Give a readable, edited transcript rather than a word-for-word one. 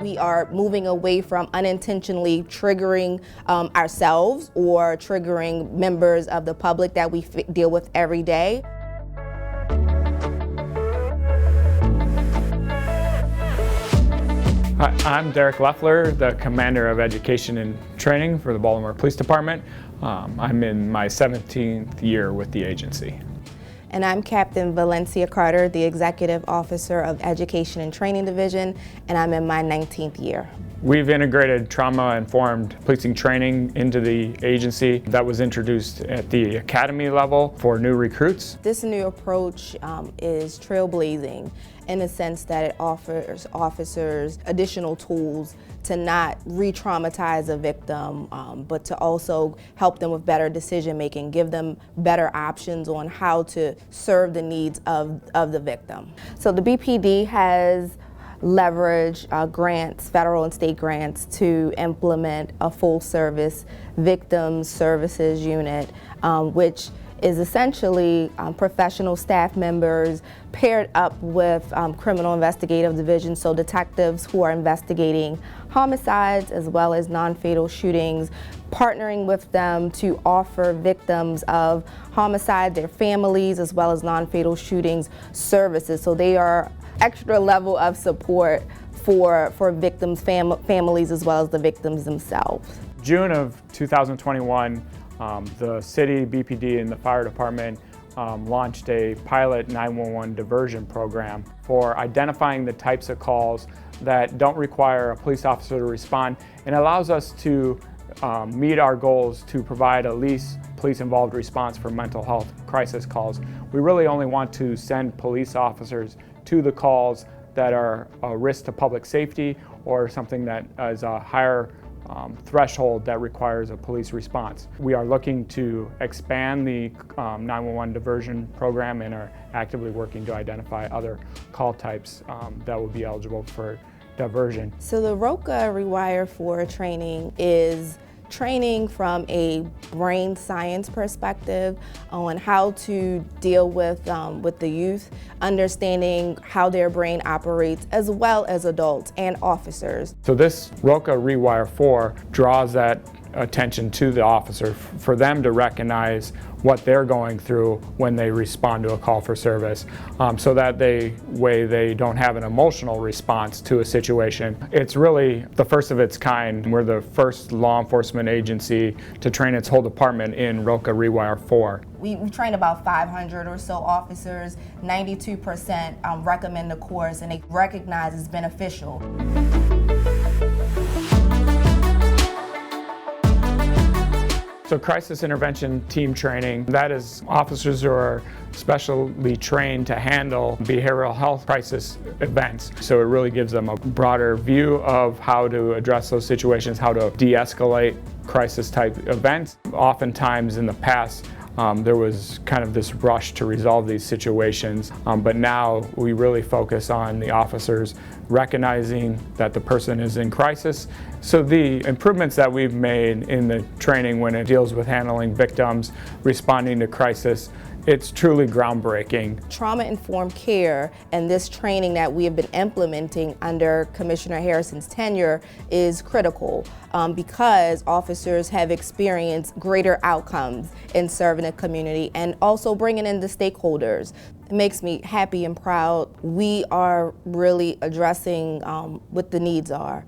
We are moving away from unintentionally triggering ourselves or triggering members of the public that we deal with every day. Hi, I'm Loeffler, the Commander of Education and Training for the Baltimore Police Department. I'm in my 17th year with the agency. And I'm Captain Valencia, the Executive Officer of Education and Training Division, and I'm in my 19th year. We've integrated trauma-informed policing training into the agency that was introduced at the academy level for new recruits. This new approach is trailblazing in the sense that it offers officers additional tools to not re-traumatize a victim, but to also help them with better decision making, give them better options on how to serve the needs of the victim. So the BPD has leveraged grants, federal and state grants, to implement a full-service victim services unit, which is essentially professional staff members paired up with criminal investigative divisions, so detectives who are investigating homicides as well as non-fatal shootings, partnering with them to offer victims of homicide, their families, as well as non-fatal shootings services. So they are extra level of support for victims' families as well as the victims themselves. June of 2021, the city, BPD, and the fire department launched a pilot 911 diversion program for identifying the types of calls that don't require a police officer to respond, and allows us to meet our goals to provide at least police-involved response for mental health crisis calls. We really only want to send police officers to the calls that are a risk to public safety or something that is a higher threshold that requires a police response. We are looking to expand the 911 diversion program and are actively working to identify other call types that will be eligible for diversion. So the ROCA Rewire4 training is training from a brain science perspective on how to deal with the youth, understanding how their brain operates, as well as adults and officers. So this ROCA Rewire4 draws that attention to the officer for them to recognize what they're going through when they respond to a call for service, so that they don't have an emotional response to a situation. It's really the first of its kind. We're the first law enforcement agency to train its whole department in ROCA Rewire4. We trained about 500 or so officers. 92% recommend the course and they recognize it's beneficial. So crisis intervention team training, that is officers who are specially trained to handle behavioral health crisis events. So it really gives them a broader view of how to address those situations, how to de-escalate crisis type events. Oftentimes in the past, there was kind of this rush to resolve these situations, but now we really focus on the officers recognizing that the person is in crisis. So the improvements that we've made in the training when it deals with handling victims, responding to crisis, it's truly groundbreaking. Trauma-informed care and this training that we have been implementing under Commissioner Harrison's tenure is critical because officers have experienced greater outcomes in serving the community and also bringing in the stakeholders. It makes me happy and proud. We are really addressing what the needs are.